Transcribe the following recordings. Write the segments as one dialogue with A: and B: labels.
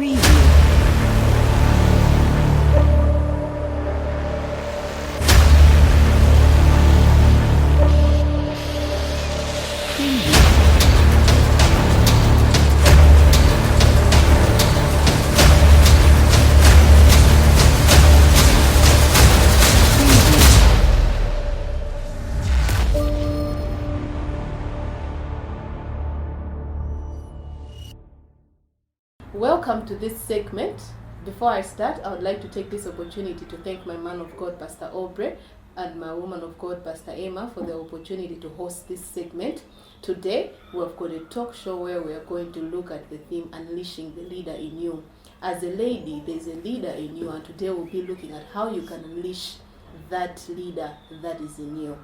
A: Preview.
B: Welcome to this segment. Before I start, I would like to take this opportunity to thank my man of God, Pastor Aubrey, and my woman of God, Pastor Emma, for the opportunity to host this segment. Today, we've got a talk show where we are going to look at the theme, Unleashing the Leader in You. As a lady, there's a leader in you, and today we'll be looking at how you can unleash that leader that is in you.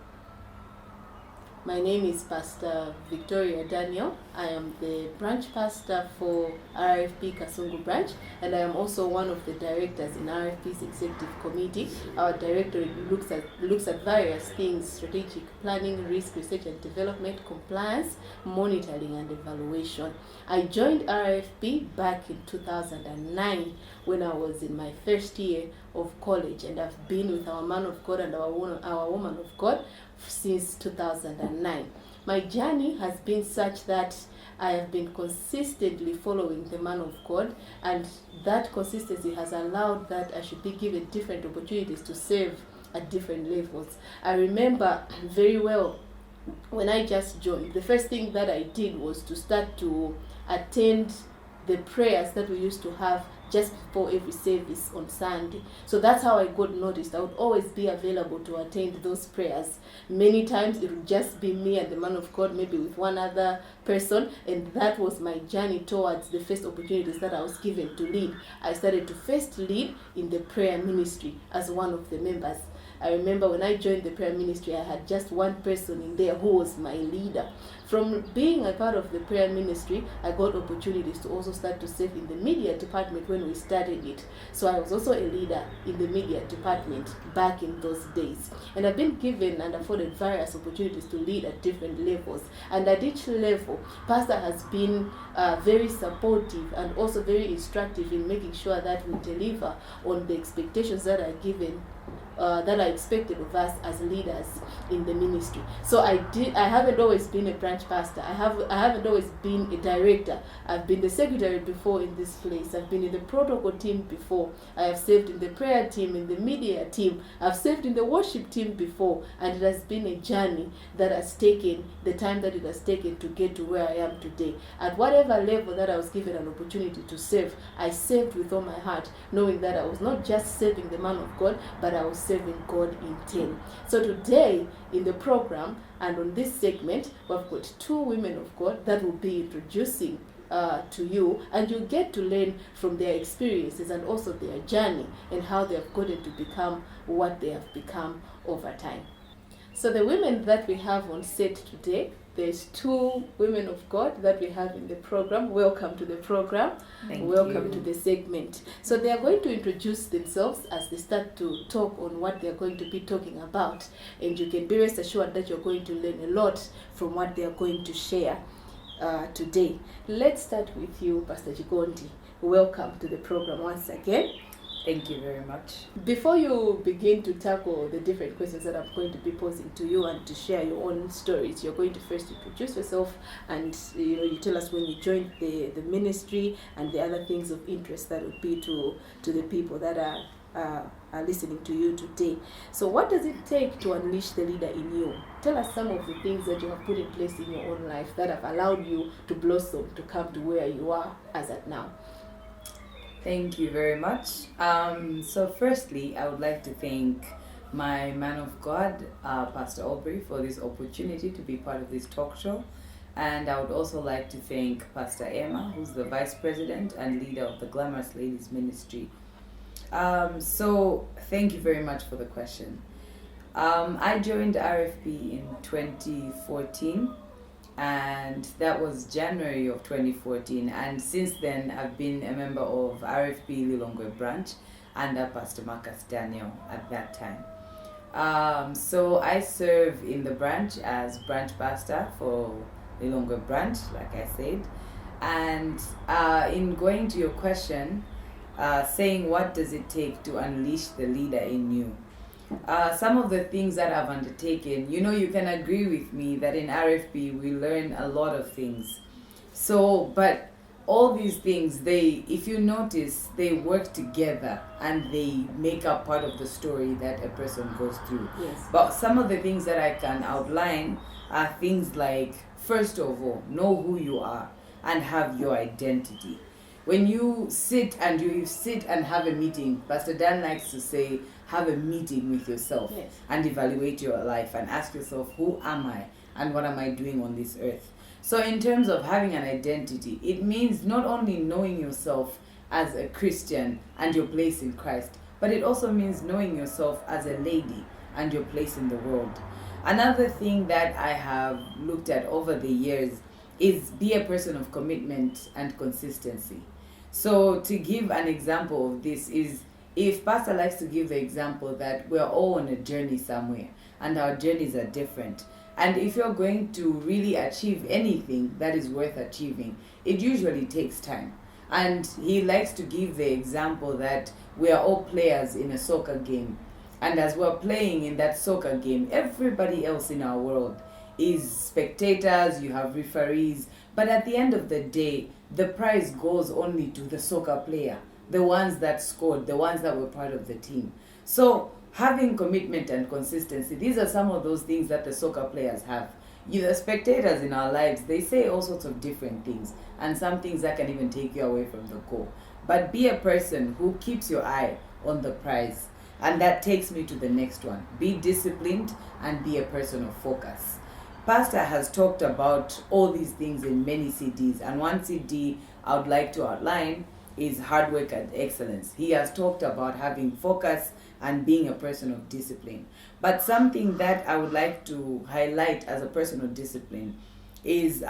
B: My name is Pastor Victoria Daniel. I am the branch pastor for RFP Kasungu branch, and I am also one of the directors in RFP's executive committee. Our directorate looks at various things: strategic planning, risk research and development, compliance, monitoring and evaluation. I joined RFP back in 2009 when I was in my first year of college, and I've been with our man of God and our woman of God since 2009. My journey has been such that I have been consistently following the man of God, and that consistency has allowed that I should be given different opportunities to serve at different levels. I remember very well when I just joined, the first thing that I did was to start to attend the prayers that we used to have just before every service on Sunday. So that's how I got noticed. I would always be available to attend those prayers. Many times it would just be me and the man of God, maybe with one other person, and that was my journey towards the first opportunities that I was given to lead. I started to first lead in the prayer ministry as one of the members. I remember when I joined the prayer ministry, I had just one person in there who was my leader. From being a part of the prayer ministry, I got opportunities to also start to serve in the media department when we started it. So I was also a leader in the media department back in those days. And I've been given and afforded various opportunities to lead at different levels. And at each level, Pastor has been very supportive and also very instructive in making sure that we deliver on the expectations that are given that are expected of us as leaders in the ministry. So I haven't always been a branch pastor. I haven't always been a director. I've been the secretary before in this place. I've been in the protocol team before. I have served in the prayer team, in the media team. I've served in the worship team before, and it has been a journey that has taken the time that it has taken to get to where I am today. At whatever level that I was given an opportunity to serve, I served with all my heart, knowing that I was not just serving the man of God, but I was serving God in turn. So today in the program and on this segment, we've got two women of God that will be introducing to you, and you get to learn from their experiences and also their journey and how they have gotten to become what they have become over time. So the women that we have on set today, there's two women of God that we have in the program. Welcome to the program. Welcome to the segment. So they are going to introduce themselves as they start to talk on what they are going to be talking about. And you can be rest assured that you're going to learn a lot from what they are going to share today. Let's start with you, Pastor Jokondi. Welcome to the program once again.
C: Thank you very much.
B: Before you begin to tackle the different questions that I'm going to be posing to you and to share your own stories, you're going to first introduce yourself, and you tell us when you joined the ministry and the other things of interest that would be to the people that are listening to you today. So what does it take to unleash the leader in you? Tell us some of the things that you have put in place in your own life that have allowed you to blossom, to come to where you are as at now.
C: Thank you very much. So firstly, I would like to thank my man of God, Pastor Aubrey, for this opportunity to be part of this talk show. And I would also like to thank Pastor Emma, who's the Vice President and leader of the Glamorous Ladies Ministry. So thank you very much for the question. I joined RFP in 2014. And that was January of 2014, and since then I've been a member of RFP Lilongwe branch under Pastor Marcus Daniel at that time. So I serve in the branch as branch pastor for Lilongwe branch, like I said, And in going to your question, saying what does it take to unleash the leader in you? Some of the things that I've undertaken, you can agree with me that in RFP we learn a lot of things. So, but all these things, if you notice, they work together and they make up part of the story that a person goes through.
B: Yes.
C: But some of the things that I can outline are things like, first of all, know who you are and have your identity. When you sit and have a meeting, Pastor Dan likes to say, have a meeting with yourself.
B: Yes.
C: And evaluate your life and ask yourself, who am I and what am I doing on this earth? So in terms of having an identity, it means not only knowing yourself as a Christian and your place in Christ, but it also means knowing yourself as a lady and your place in the world. Another thing that I have looked at over the years is be a person of commitment and consistency. So to give an example of this is, if Pastor likes to give the example that we're all on a journey somewhere and our journeys are different. And if you're going to really achieve anything that is worth achieving, it usually takes time. And he likes to give the example that we are all players in a soccer game. And as we're playing in that soccer game, everybody else in our world is spectators, you have referees. But at the end of the day, the prize goes only to the soccer player, the ones that scored, the ones that were part of the team. So having commitment and consistency, these are some of those things that the soccer players have. The spectators in our lives, they say all sorts of different things, and some things that can even take you away from the goal. But be a person who keeps your eye on the prize. And that takes me to the next one. Be disciplined and be a person of focus. Pastor has talked about all these things in many CDs, and one CD I would like to outline is hard work and excellence. He has talked about having focus and being a person of discipline. But something that I would like to highlight as a person of discipline is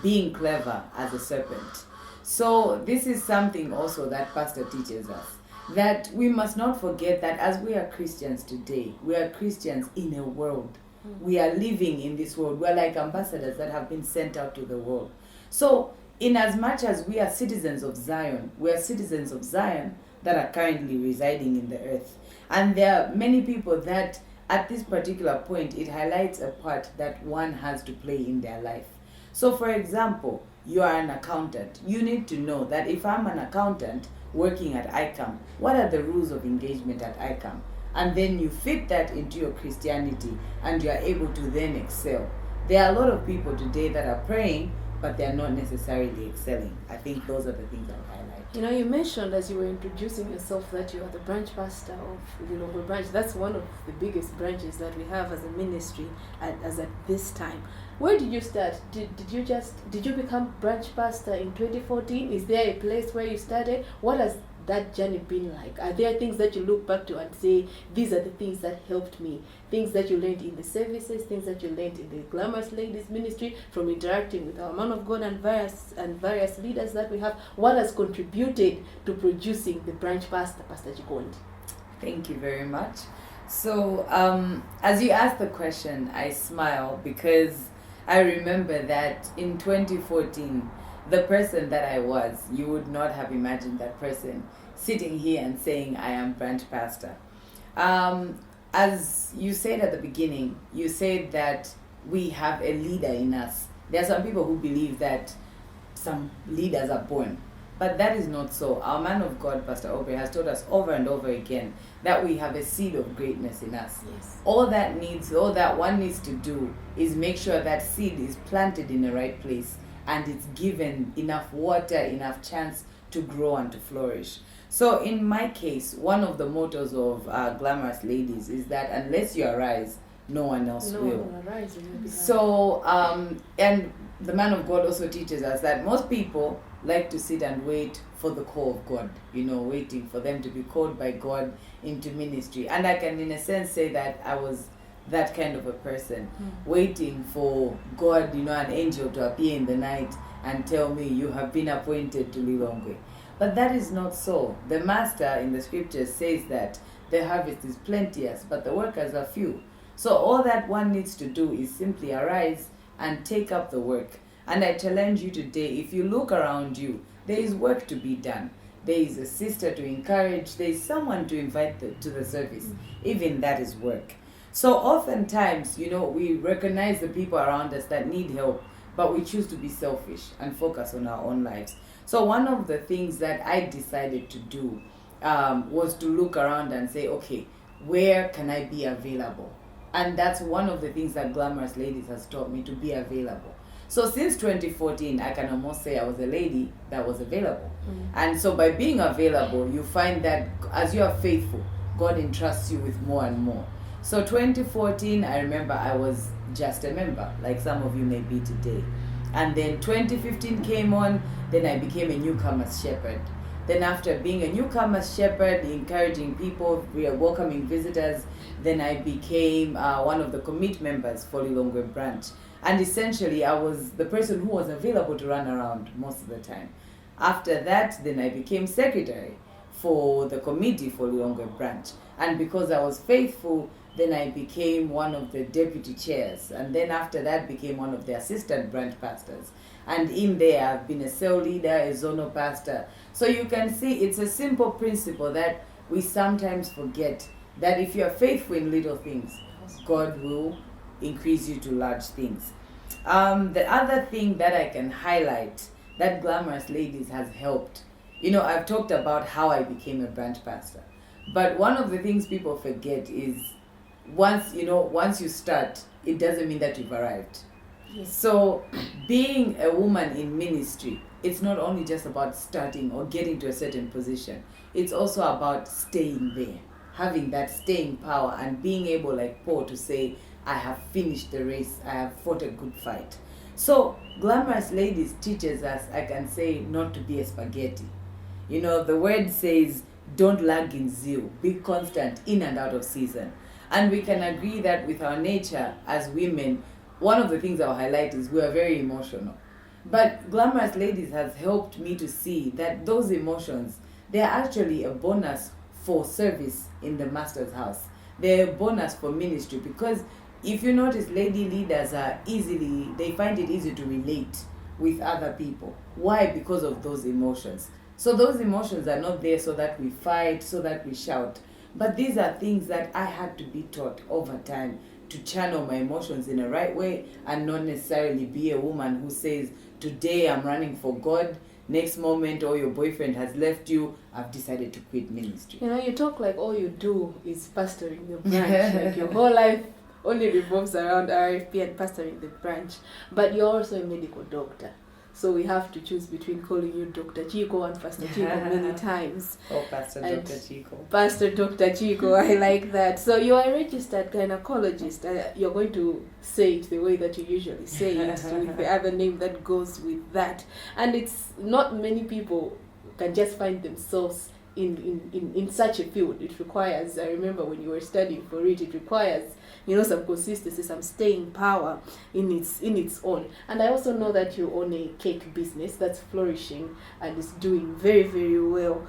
C: being clever as a serpent. So this is something also that Pastor teaches us, that we must not forget that as we are Christians today, we are Christians in a world. We are living in this world. We're like ambassadors that have been sent out to the world. So in as much as we are citizens of Zion, we are citizens of Zion that are currently residing in the earth. And there are many people that at this particular point, it highlights a part that one has to play in their life. So for example, you are an accountant. You need to know that if I'm an accountant working at ICAM, what are the rules of engagement at ICAM? And then you fit that into your Christianity and you are able to then excel. There are a lot of people today that are praying, but they are not necessarily excelling. I think those are the things I'll highlight.
B: You mentioned as you were introducing yourself that you are the branch pastor of Lilongwe branch. That's one of the biggest branches that we have as a ministry as at this time. Where did you start? Did you become branch pastor in 2014? Is there a place where you started? What has that journey been like? Are there things that you look back to and say, these are the things that helped me? Things that you learned in the services, things that you learned in the Glamorous Ladies Ministry, from interacting with our man of God and various leaders that we have. What has contributed to producing the branch pastor, Pastor Jokondi?
C: Thank you very much. So, as you asked the question, I smile because I remember that in 2014, the person that I was, you would not have imagined that person sitting here and saying, I am branch pastor. As you said at the beginning, you said that we have a leader in us. There are some people who believe that some leaders are born, but that is not so. Our man of God, Pastor Aubrey, has told us over and over again that we have a seed of greatness in us.
B: Yes.
C: All that one needs to do is make sure that seed is planted in the right place and it's given enough water, enough chance to grow and to flourish. So in my case, one of the mottos of Glamorous Ladies is that unless you arise, no one else will.
B: No one will arise on your behalf.
C: So, and the man of God also teaches us that most people like to sit and wait for the call of God, waiting for them to be called by God into ministry. And I can, in a sense, say that I was that kind of a person, waiting for God, an angel to appear in the night and tell me, you have been appointed to Lilongwe. But that is not so. The master in the scriptures says that the harvest is plenteous, but the workers are few. So all that one needs to do is simply arise and take up the work. And I challenge you today, if you look around you, there is work to be done. There is a sister to encourage, there is someone to invite to the service. Even that is work. So oftentimes, we recognize the people around us that need help, but we choose to be selfish and focus on our own lives. So one of the things that I decided to do was to look around and say, okay, where can I be available? And that's one of the things that Glamorous Ladies has taught me, to be available. So since 2014, I can almost say I was a lady that was available. And so by being available, you find that as you are faithful, God entrusts you with more and more. So 2014, I remember I was just a member, like some of you may be today. And then 2015 came on, then I became a newcomer's shepherd. Then after being a newcomer's shepherd, encouraging people, welcoming visitors, then I became one of the commit members for Lilongwe branch. And essentially, I was the person who was available to run around most of the time. After that, then I became secretary for the committee for Lilongwe branch. And because I was faithful, then I became one of the deputy chairs. And then after that, became one of the assistant branch pastors. And in there, I've been a cell leader, a zonal pastor. So you can see it's a simple principle that we sometimes forget, that if you're faithful in little things, God will increase you to large things. The other thing that I can highlight that Glamorous Ladies has helped, I've talked about how I became a branch pastor. But one of the things people forget is once you start, it doesn't mean that you've arrived. Yes. So being a woman in ministry, it's not only just about starting or getting to a certain position. It's also about staying there, having that staying power and being able, like Paul, to say, I have finished the race, I have fought a good fight. So Glamorous Ladies teaches us, I can say, not to be a spaghetti. The word says, don't lag in zeal, be constant in and out of season. And we can agree that with our nature as women, one of the things I'll highlight is we are very emotional. But Glamorous Ladies has helped me to see that those emotions, they're actually a bonus for service in the Master's house. They're a bonus for ministry, because if you notice, lady leaders they find it easy to relate with other people. Why? Because of those emotions. So those emotions are not there so that we fight, so that we shout. But these are things that I had to be taught over time, to channel my emotions in the right way and not necessarily be a woman who says, today I'm running for God, next moment, or your boyfriend has left you, I've decided to quit ministry.
B: You talk like all you do is pastoring the branch. Like your whole life only revolves around RFP and pastoring the branch. But you're also a medical doctor. So we have to choose between calling you Dr. Chico and Pastor Chico many times.
C: Oh, Pastor Dr. Chico.
B: Pastor Dr. Chico, I like that. So you are a registered gynecologist. You're going to say it the way that you usually say it, with the other name that goes with that. And it's not many people can just find themselves in such a field. It requires, I remember when you were studying for it requires, some consistency, some staying power in its own. And I also know that you own a cake business that's flourishing and is doing very, very well.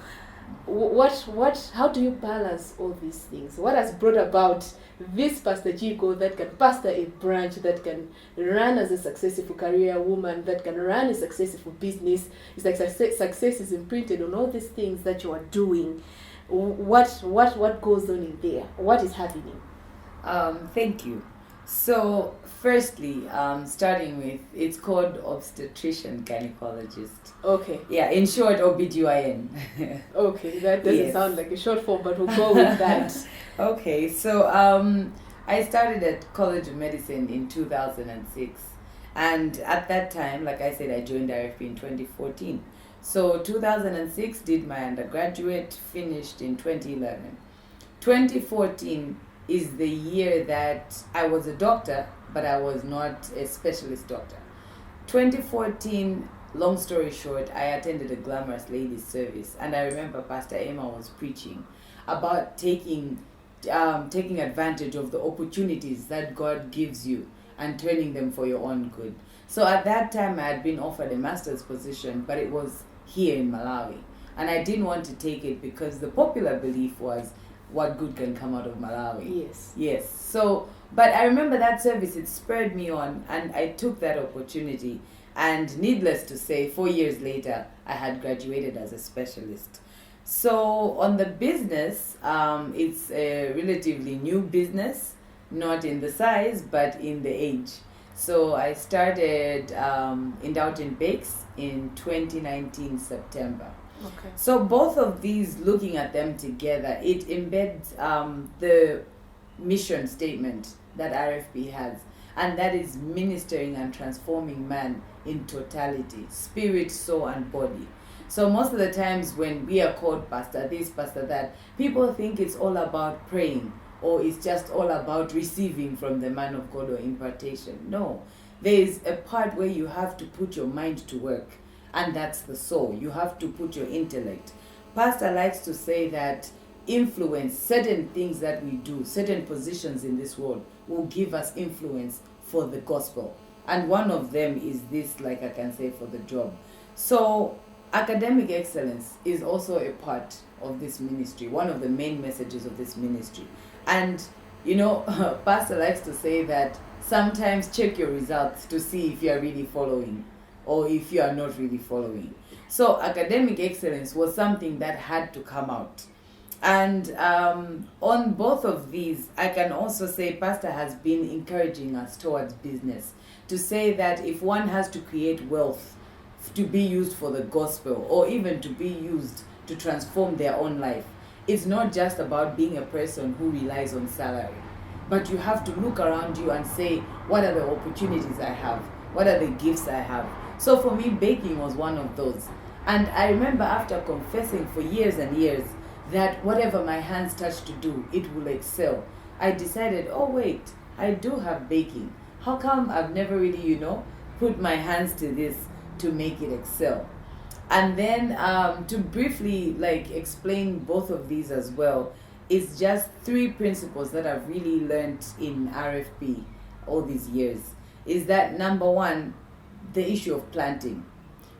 B: How do you balance all these things? What has brought about this Pastor Chico that can pastor a branch, that can run as a successful career woman, that can run a successful business? It's like success is imprinted on all these things that you are doing. What goes on in there? What is happening?
C: Thank you. So, firstly, starting with, it's called obstetrician gynecologist.
B: Okay.
C: Yeah, in short, OBGYN.
B: Okay, that doesn't sound like a short form, but we'll go with that.
C: Okay, so I started at College of Medicine in 2006. And at that time, like I said, I joined RFP in 2014. So 2006, did my undergraduate, finished in 2011. 2014 is the year that I was a doctor, but I was not a specialist doctor. 2014, long story short, I attended a Glamorous Ladies service, and I remember Pastor Emma was preaching about taking advantage of the opportunities that God gives you and turning them for your own good. So at that time, I had been offered a master's position, but it was here in Malawi, and I didn't want to take it because the popular belief was, what good can come out of Malawi? Yes. So, but I remember that service, it spurred me on, and I took that opportunity. And needless to say, 4 years later, I had graduated as a specialist. So on the business, it's a relatively new business, not in the size, but in the age. So I started in Doughton Bakes in 2019 September.
B: Okay.
C: So both of these, looking at them together, it embeds the mission statement that RFP has, and that is ministering and transforming man in totality, spirit, soul, and body. So most of the times when we are called pastor this, pastor that, people think it's all about praying, or it's just all about receiving from the man of God or impartation. No, there is a part where you have to put your mind to work, and that's the soul. You have to put your intellect. Pastor likes to say that influence, certain things that we do, certain positions in this world will give us influence for the gospel. And one of them is this, like I can say, for the job. So academic excellence is also a part of this ministry, one of the main messages of this ministry. And, you know, Pastor likes to say that sometimes check your results to see if you are really following or if you are not really following. So academic excellence was something that had to come out. And on both of these, I can also say Pastor has been encouraging us towards business, to say that if one has to create wealth to be used for the gospel, or even to be used to transform their own life, it's not just about being a person who relies on salary, but you have to look around you and say, what are the opportunities I have? What are the gifts I have? So for me, baking was one of those. And I remember after confessing for years and years that whatever my hands touch to do, it will excel, I decided, oh wait, I do have baking. How come I've never really, put my hands to this to make it excel? And then to briefly explain both of these as well, it's just 3 principles that I've really learned in RFP all these years. Is that number 1, the issue of planting.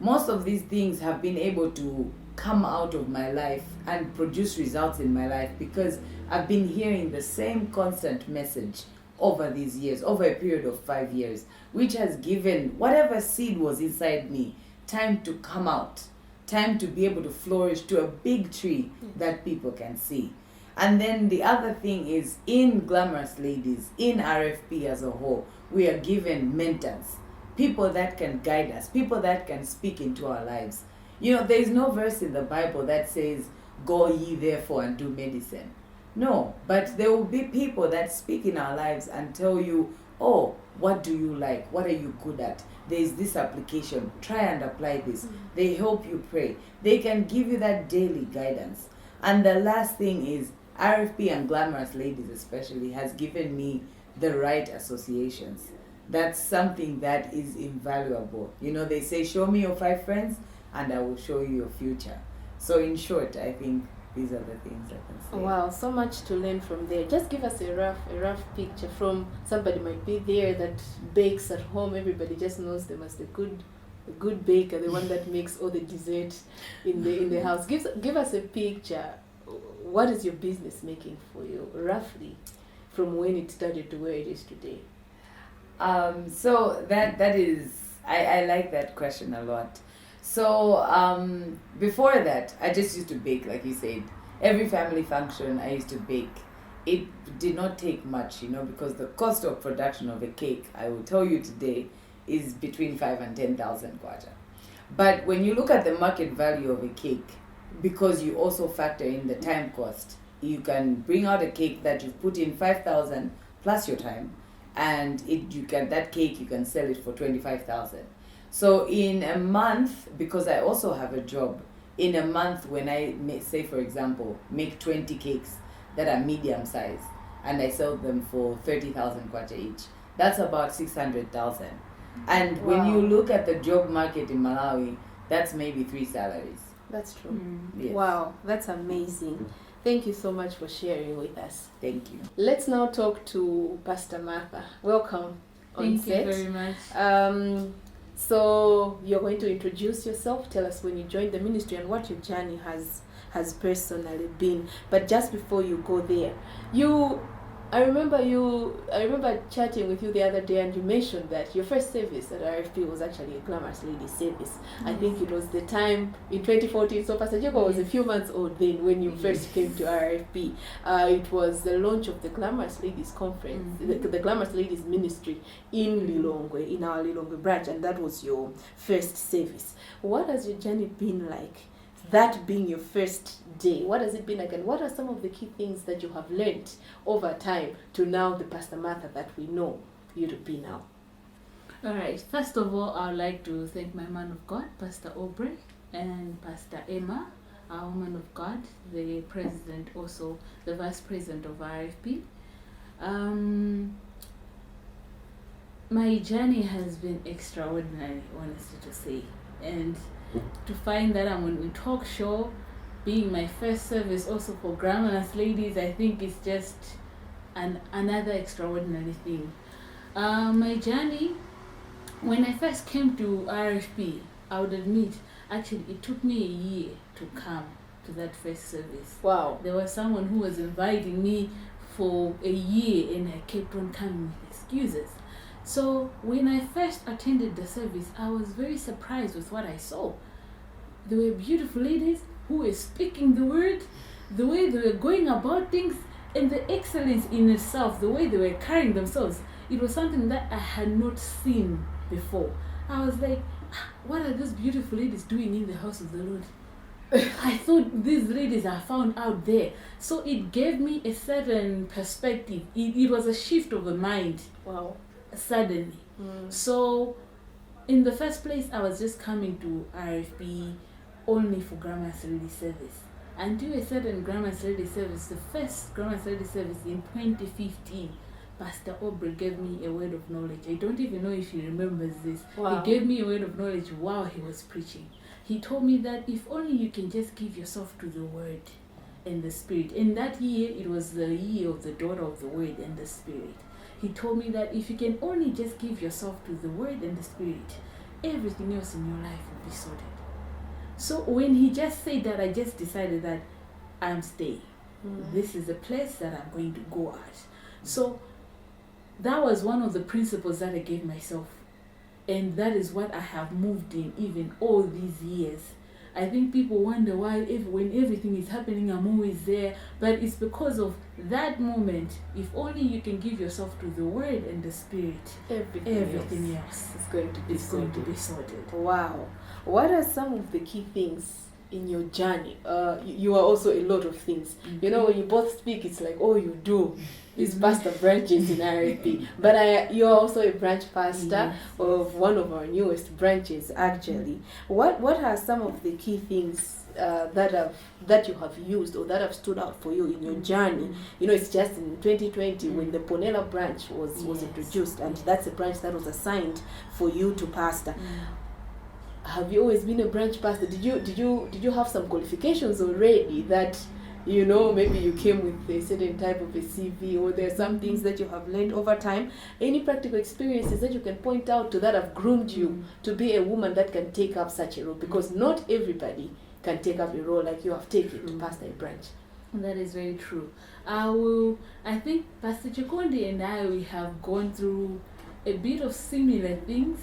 C: Most of these things have been able to come out of my life and produce results in my life because I've been hearing the same constant message over these years, over a period of 5 years, which has given whatever seed was inside me time to come out, time to be able to flourish to a big tree that people can see. And then the other thing is, in Glamorous Ladies, in RFP as a whole, we are given mentors, people that can guide us, people that can speak into our lives. There is no verse in the Bible that says, go ye therefore and do medicine. No, but there will be people that speak in our lives and tell you, oh, what do you like? What are you good at? There is this application. Try and apply this. They help you pray. They can give you that daily guidance. And the last thing is, RFP and Glamorous Ladies especially has given me the right associations. That's something that is invaluable. They say, show me your 5 friends and I will show you your future. So in short, I think these are the things I can say.
B: Wow, so much to learn from there. Just give us a rough picture from somebody might be there that bakes at home. Everybody just knows them as the good baker, the one that makes all the dessert in the house. Give us a picture. What is your business making for you, roughly, from when it started to where it is today?
C: So that is, I like that question a lot. So before that, I just used to bake, like you said. Every family function, I used to bake. It did not take much, because the cost of production of a cake, I will tell you today, is between 5 and 10,000 kwacha. But when you look at the market value of a cake, because you also factor in the time cost, you can bring out a cake that you've put in 5,000 plus your time, and that cake you can sell it for 25,000. So in a month, because I also have a job, in a month when I say, for example, make 20 cakes that are medium size and I sell them for 30,000 kwacha each, that's about 600,000. And when you look at the job market in Malawi, that's maybe 3 salaries.
B: That's true.
C: Yes.
B: Wow, that's amazing. Thank you so much for sharing with us.
C: Thank you.
B: Let's now talk to Pastor Martha. Welcome on set.
A: Thank you very much.
B: So you're going to introduce yourself. Tell us when you joined the ministry and what your journey has personally been. But just before you go there, you I remember chatting with you the other day, and you mentioned that your first service at RFP was actually a Glamorous Ladies service. I think it was the time in 2014, so Pastor Jacob was a few months old then when you first came to RFP. It was the launch of the Glamorous Ladies Conference, the Glamorous Ladies Ministry in Lilongwe, in our Lilongwe branch, and that was your first service. What has your journey been like? That being your first day, what has it been like, and what are some of the key things that you have learned over time to now the Pastor Martha that we know you to be now?
A: All right. First of all, I would like to thank my man of God, Pastor Aubrey, and Pastor Emma, our woman of God, the president, also the vice president of RFP. My journey has been extraordinary, honestly to say, and to find that I'm on a talk show, being my first service also for Glamorous Ladies, I think it's just another extraordinary thing. My journey, when I first came to RFP, I would admit, actually it took me a year to come to that first service.
B: Wow.
A: There was someone who was inviting me for a year, and I kept on coming with excuses. So when I first attended the service, I was very surprised with what I saw. There were beautiful ladies who were speaking the word, the way they were going about things, and the excellence in itself, the way they were carrying themselves. It was something that I had not seen before. I was like, what are those beautiful ladies doing in the house of the Lord? I thought these ladies are found out there. So it gave me a certain perspective. It was a shift of the mind.
B: Wow.
A: Suddenly. So in the first place, I was just coming to RFP only for Glamorous Lady service. Until a certain Glamorous Lady service, the first Glamorous Lady service in 2015, Pastor Aubrey gave me a word of knowledge. I don't even know if he remembers this.
B: Wow.
A: He gave me a word of knowledge while he was preaching. He told me that if only you can just give yourself to the word and the spirit. In that year, it was the year of the daughter of the word and the spirit. He told me that if you can only just give yourself to the word and the spirit, everything else in your life will be sorted. So when he just said that, I just decided that I'm staying. This is the place that I'm going to go at. So that was one of the principles that I gave myself. And that is what I have moved in even all these years. I think people wonder why when everything is happening, I'm always there. But it's because of that moment. If only you can give yourself to the word and the spirit, everything else
B: is going to be sorted. Wow. What are some of the key things in your journey? You are also a lot of things. You know, when you both speak, it's like all you do is pastor branches in RFP. But you're also a branch pastor of one of our newest branches, actually. What are some of the key things that you have used or that have stood out for you in your journey? You know, it's just in 2020 when the Ponela branch was introduced, and that's a branch that was assigned for you to pastor. Have you always been a branch pastor? Did you have some qualifications already that, you know, maybe you came with a certain type of a CV, or there are some things that you have learned over time? Any practical experiences that you can point out to that have groomed you to be a woman that can take up such a role? Because not everybody can take up a role like you have taken to pastor a branch.
A: That is very true. I think Pastor Jokondi and I, we have gone through a bit of similar things.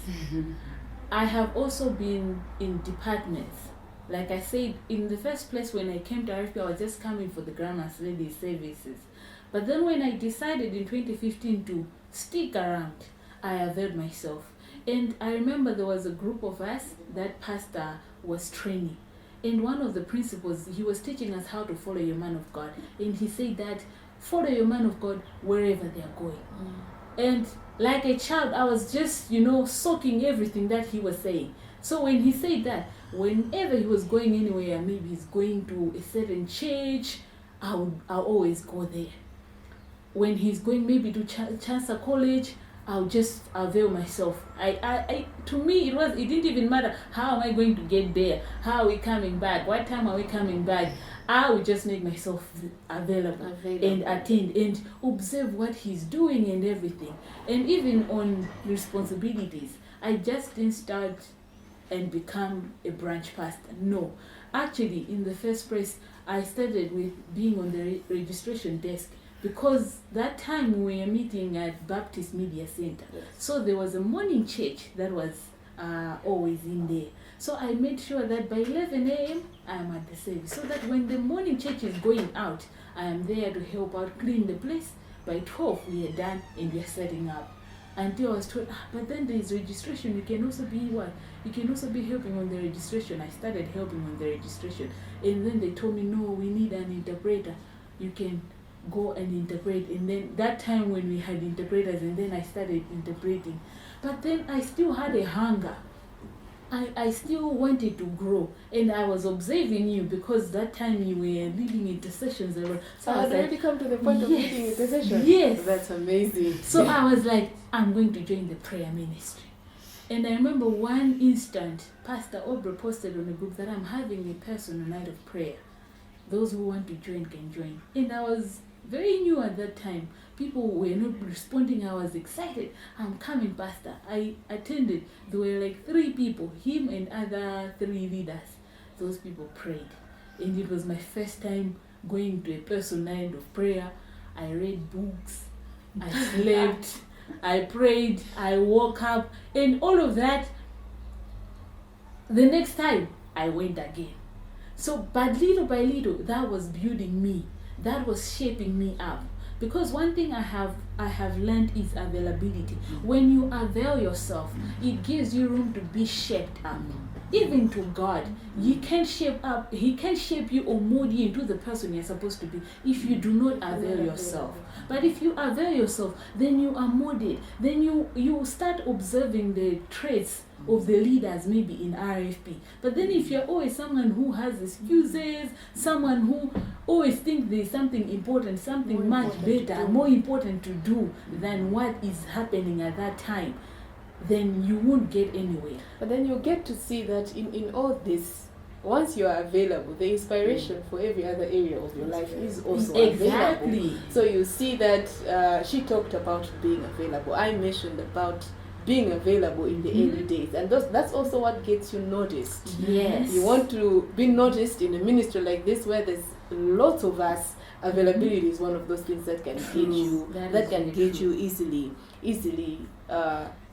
A: I have also been in departments. Like I said, in the first place, when I came to RFP, I was just coming for the Glamorous Lady services. But then when I decided in 2015 to stick around, I availed myself. And I remember there was a group of us that pastor was training. And one of the principles, he was teaching us how to follow your man of God. And he said that follow your man of God wherever they are going. And like a child, I was just, soaking everything that he was saying. So when he said that, whenever he was going anywhere, maybe he's going to a certain church, I'll always go there. When he's going maybe to Chancellor College, I'll just avail myself. To me, it didn't even matter how am I going to get there, how are we coming back, what time are we coming back. I would just make myself available and attend and observe what he's doing and everything. And even on responsibilities, I just didn't start and become a branch pastor. No. Actually, in the first place, I started with being on the registration desk, because that time we were meeting at Baptist Media Center.
B: Yes.
A: So there was a morning church that was always in there. So I made sure that by 11 a.m. I am at the service, so that when the morning church is going out, I am there to help out clean the place. By 12 we are done and we are setting up. Until I was told, but then there is registration. You can also be what? You can also be helping on the registration. I started helping on the registration, and then they told me, no, we need an interpreter. You can go and interpret. And then that time when we had interpreters, and then I started interpreting. But then I still had a hunger. I still wanted to grow, and I was observing you because that time you were leading intercessions.
B: So I was already come to the point of leading intercession.
A: Yes.
B: That's amazing.
A: So I was like, I'm going to join the prayer ministry. And I remember one instant, Pastor Aubrey posted on the group that I'm having a personal night of prayer. Those who want to join can join. And I was very new at that time. People were not responding. I was excited. I'm coming, Pastor. I attended. There were like 3 people, him and other 3 leaders. Those people prayed. And it was my first time going to a personal night of prayer. I read books. I slept. I prayed. I woke up. And all of that, the next time, I went again. So, but little by little, that was building me. That was shaping me up. Because one thing I have learned is availability. When you avail yourself, it gives you room to be shaped up. Even to God, He can shape you or mold you into the person you're supposed to be if you do not avail yourself. But if you avail yourself, then you are molded. Then you start observing the traits of the leaders maybe in RFP. But then if you're always someone who has excuses, someone who always thinks there's something important, something much better, more important to do than what is happening at that time, then you won't get anywhere.
B: But then you get to see that in all this, once you are available, the inspiration for every other area of your life is also available. So you see that she talked about being available. I mentioned about being available in the early days, and that's also what gets you noticed.
A: Yes.
B: You want to be noticed in a ministry like this where there's lots of us. Availability is one of those things that can get you easily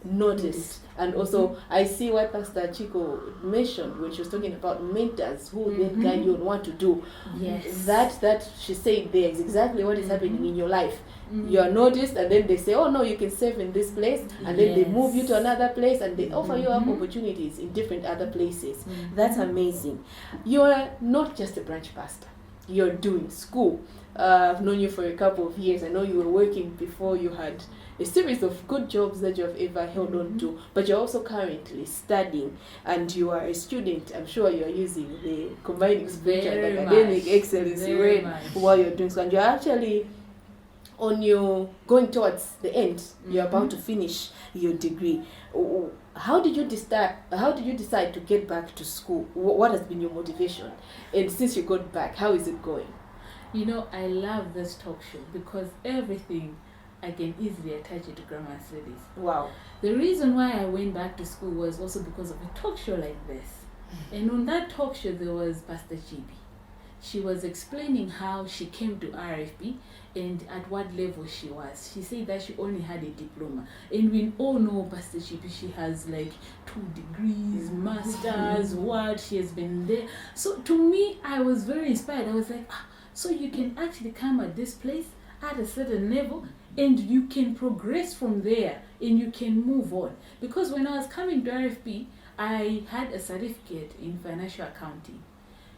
B: noticed. And also I see what Pastor Chico mentioned when she was talking about mentors who then guide you on what to do.
A: Yes.
B: That she said there is exactly what is happening in your life. You are noticed, and then they say, oh no, you can serve in this place, and then they move you to another place, and they offer you up opportunities in different other places. That's amazing. You are not just a branch pastor. You're doing school. I've known you for a couple of years. I know you were working before. You had a series of good jobs that you have ever held on to, but you're also currently studying, and you are a student. I'm sure you're using the combining spiritual and academic excellence while you're doing so, and you're actually on your going towards the end. You're about to finish your degree. How did you decide to get back to school? What has been your motivation? And since you got back, how is it going?
A: You know, I love this talk show because everything I can easily attach it to grammar studies.
B: Wow.
A: The reason why I went back to school was also because of a talk show like this. And on that talk show, there was Pastor Chidi. She was explaining how she came to RFP and at what level she was. She said that she only had a diploma. And we all know Pastor Chidi, she has like 2 degrees, masters, what, she has been there. So to me, I was very inspired. I was like, so you can actually come at this place at a certain level and you can progress from there and you can move on. Because when I was coming to RFP, I had a certificate in financial accounting.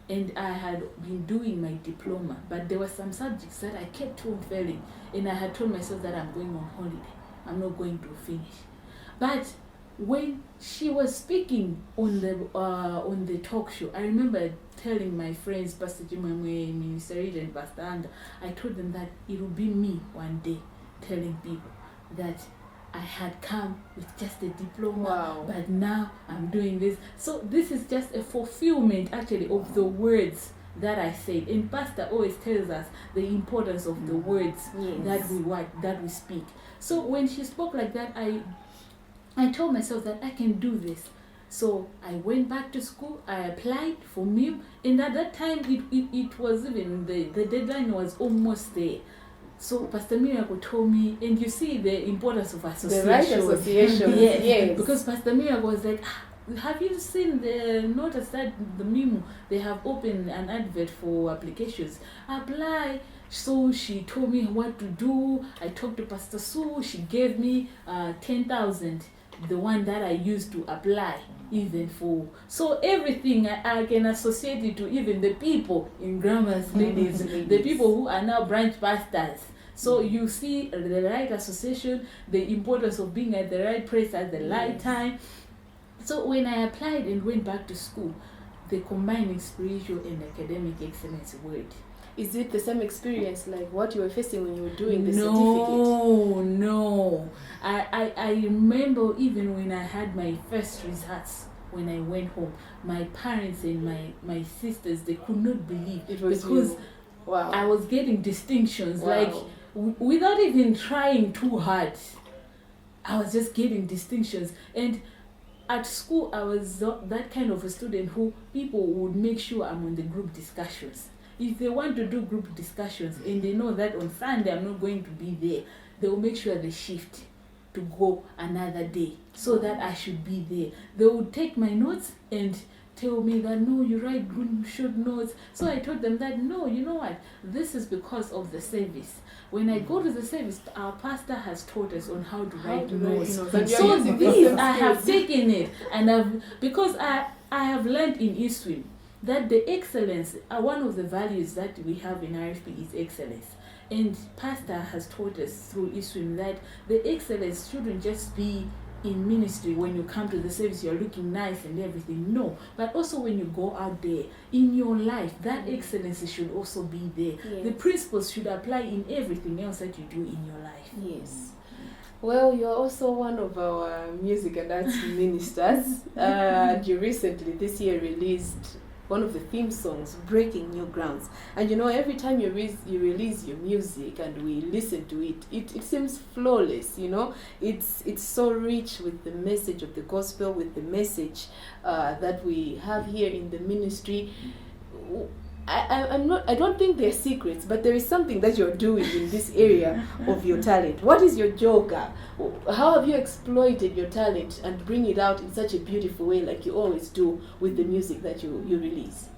A: And I had been doing my diploma, but there were some subjects that I kept on failing, and I had told myself that I'm going on holiday. I'm not going to finish. But when she was speaking on the talk show, I remember telling my friends, Pastor Jimamwe, Minister Reed, and Pastor Anda, I told them that it will be me one day telling people that I had come with just a diploma, but now I'm doing this. So this is just a fulfillment actually of the words that I said. And Pastor always tells us the importance of the words that we speak. So when she spoke like that, I told myself that I can do this. So I went back to school, I applied for MIB, and at that time it was even, the deadline was almost there. So Pastor Miracle told me, and you see the importance of association.
B: The right association. Yes.
A: Because Pastor Miracle was like, have you seen notice that the Mimo, they have opened an advert for applications. Apply. So she told me what to do. I talked to Pastor Sue. She gave me 10,000, the one that I used to apply even for. So everything I can associate it to, even the people in Glamorous ladies, the people who are now branch pastors. So you see the right association, the importance of being at the right place at the right time. So when I applied and went back to school, the combining spiritual and academic excellence word.
B: Is it the same experience like what you were facing when you were doing the certificate?
A: No. I remember even when I had my first results, when I went home, my parents and my sisters, they could not believe
B: It was
A: because
B: you. Wow.
A: I was getting distinctions.
B: Wow.
A: Like without even trying too hard, I was just getting distinctions. And at school, I was that kind of a student who people would make sure I'm on the group discussions. If they want to do group discussions and they know that on Sunday I'm not going to be there, they will make sure they shift to go another day so that I should be there. They would take my notes and tell me that, no, you write good short notes. So I told them that, no, you know what, this is because of the service. When I go to the service, our pastor has taught us on how to write notes.
B: And
A: So
B: you're using the
A: this,
B: same
A: I have
B: skills.
A: taken it, and because I have learned in ISWIM that the excellence, one of the values that we have in RFP is excellence. And pastor has taught us through ISWIM that the excellence shouldn't just be in ministry. When you come to the service, you're looking nice and everything. No, but also when you go out there in your life, that excellence should also be there.
B: Yes.
A: The principles should apply in everything else that you do in your life.
B: Yes. Well, you're also one of our music and arts ministers. And you recently, this year, released one of the theme songs, Breaking New Grounds. And you know, every time you release your music and we listen to it, it seems flawless, you know. It's so rich with the message of the gospel, with the message that we have here in the ministry. I don't think they're secrets, but there is something that you're doing in this area of your talent. What is your joker? How have you exploited your talent and bring it out in such a beautiful way, like you always do with the music that you release?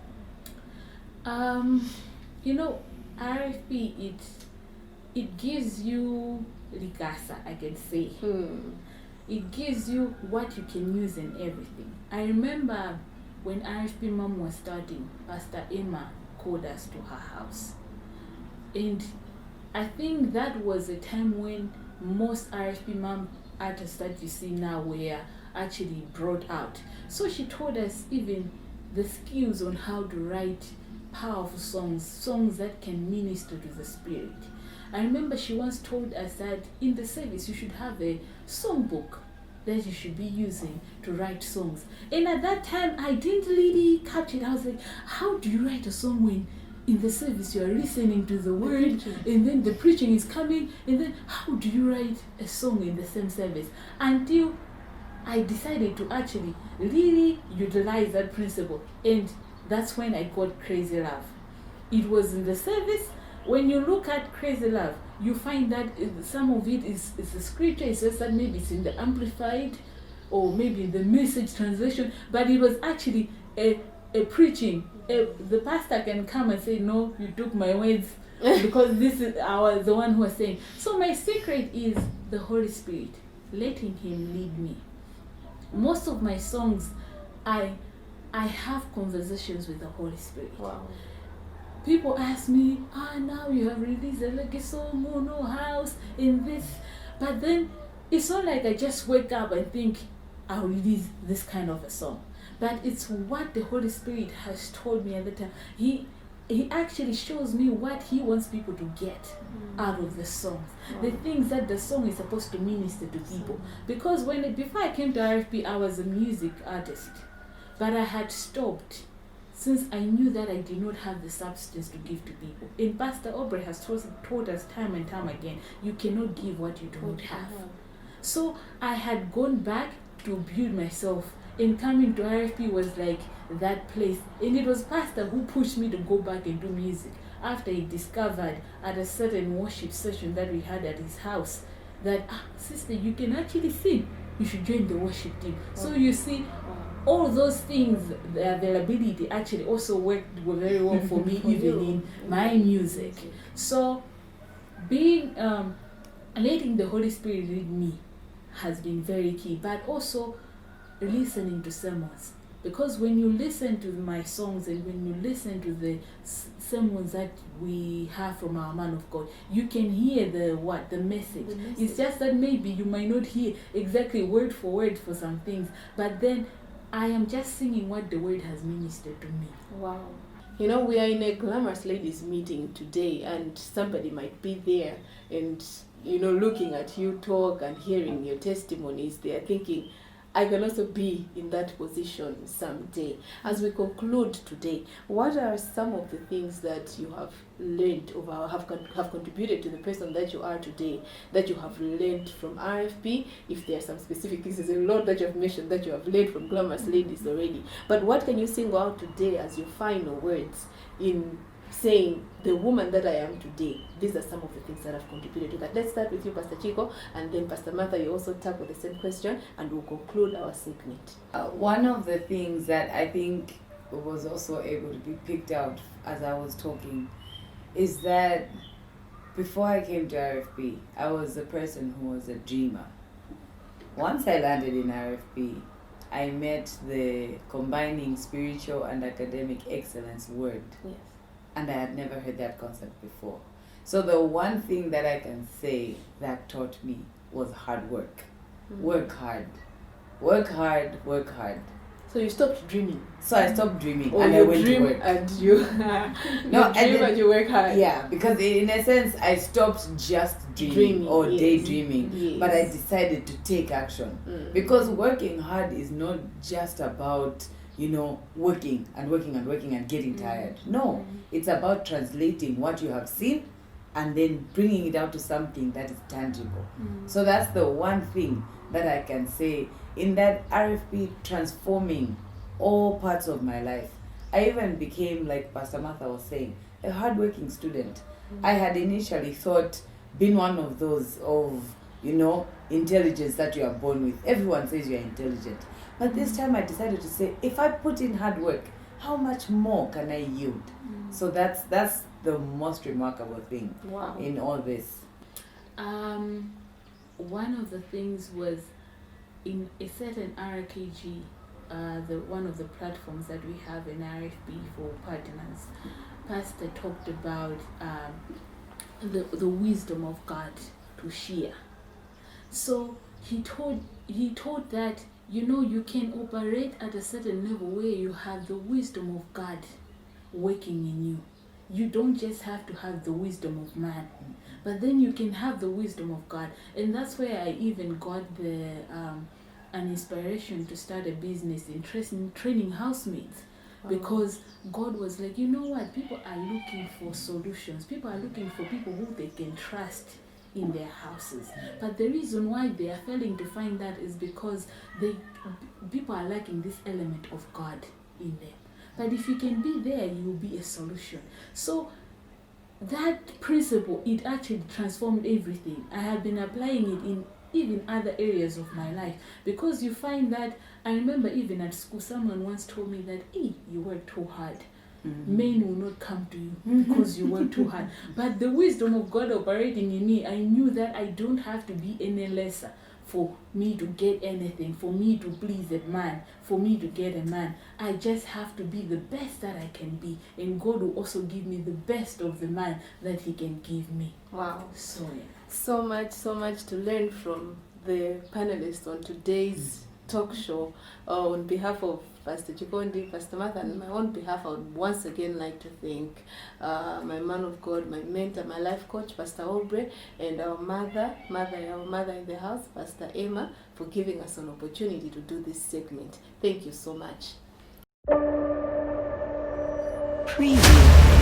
A: You know, RFP, it gives you rikasa, I can say. It gives you what you can use in everything. I remember when RFP Mom was starting, Pastor Emma called us to her house. And I think that was a time when most RFP Mom artists that you see now were actually brought out. So she told us even the skills on how to write powerful songs that can minister to the spirit. I remember she once told us that in the service you should have a songbook that you should be using to write songs. And at that time, I didn't really catch it. I was like, how do you write a song when in the service you are listening to the word and then the preaching is coming, and then how do you write a song in the same service? Until I decided to actually really utilize that principle, and that's when I got Crazy Love. It was in the service. When you look at Crazy Love, you find that some of it is the scripture. It's just that maybe it's in the Amplified or maybe in the Message translation, but it was actually a preaching. The pastor can come and say, no, you took my words because this is the one who was saying. So my secret is the Holy Spirit, letting him lead me. Most of my songs, I have conversations with the Holy Spirit.
B: Wow.
A: People ask me, now you have released a lucky song, no house, in this. But then it's not like I just wake up and think, I'll release this kind of a song. But it's what the Holy Spirit has told me at the time. He actually shows me what he wants people to get out of the songs. The things that the song is supposed to minister to people. Because before I came to RFP, I was a music artist. But I had stopped since I knew that I did not have the substance to give to people. And Pastor Aubrey has taught us time and time again, you cannot give what you do not have. So I had gone back to build myself, and coming to RFP was like that place. And it was Pastor who pushed me to go back and do music. after he discovered at a certain worship session that we had at his house that, sister, you can actually sing. You should join the worship team. So you see, all those things, the availability actually also worked very well for me, even in my music. So being letting the Holy Spirit lead me has been very key, but also listening to sermons. Because when you listen to my songs and when you listen to the sermons that we have from our man of God, you can hear the message. It's just that maybe you might not hear exactly word for word for some things, but then I am just singing what the word has ministered to me.
B: Wow. You know, we are in a Glamorous Ladies meeting today, and somebody might be there and, you know, looking at you talk and hearing your testimonies. They are thinking, I can also be in that position someday. As we conclude today, what are some of the things that you have learned or have contributed to the person that you are today, that you have learned from RFP? If there are some specific things, there's a lot that you have mentioned that you have learned from Glamorous Ladies already. But what can you single out today as your final words in saying, the woman that I am today, these are some of the things that have contributed to that? Let's start with you, Pastor Chico, and then Pastor Martha, you also tackle the same question, and we'll conclude our segment.
C: One of the things that I think was also able to be picked out as I was talking is that before I came to RFP, I was a person who was a dreamer. Once I landed in RFP, I met the combining spiritual and academic excellence word.
B: Yes.
C: And I had never heard that concept before. So the one thing that I can say that taught me was hard work. Work hard. Work hard, work hard.
B: So you stopped dreaming.
C: So I stopped dreaming
B: Or
C: and
B: you
C: I went
B: dream
C: to work.
B: And you
C: No,
B: dream and you work hard.
C: Yeah, because in a sense I stopped just dreaming or
B: yes.
C: daydreaming,
B: Yes.
C: but I decided to take action. Because working hard is not just about, you know, working and getting tired. No, it's about translating what you have seen and then bringing it out to something that is tangible. So that's the one thing that I can say in that RFP transforming all parts of my life. I even became, like Pastor Martha was saying, a hardworking student. I had initially thought being one of those of, you know, intelligence that you are born with. Everyone says you are intelligent. But this time I decided to say, if I put in hard work, how much more can I yield? So that's the most remarkable thing in all this.
A: One of the things was in a certain RKG, one of the platforms that we have in RFP for partners, Pastor talked about the wisdom of God to share. So he taught that, you know, you can operate at a certain level where you have the wisdom of God working in you. You don't just have to have the wisdom of man, but then you can have the wisdom of God. And that's where I even got an inspiration to start a business in training housemaids. Because God was like, you know what, people are looking for solutions. People are looking for people who they can trust in their houses. But the reason why they are failing to find that is because people are lacking this element of God in them. But if you can be there, you will be a solution. So that principle, it actually transformed everything. I have been applying it in even other areas of my life, because you find that, I remember even at school, someone once told me that, hey, you work too hard. Men will not come to you because you work too hard. But the wisdom of God operating in me, I knew that I don't have to be any lesser for me to get anything, for me to please a man, for me to get a man. I just have to be the best that I can be, and God will also give me the best of the man that he can give me.
B: Wow.
A: So yeah.
B: So much to learn from the panelists on today's talk show. On behalf of Pastor Jokondi, Pastor Martha, and my own behalf, I would once again like to thank my man of God, my mentor, my life coach, Pastor Aubrey, and our mother in the house, Pastor Emma, for giving us an opportunity to do this segment. Thank you so much.
D: Preview.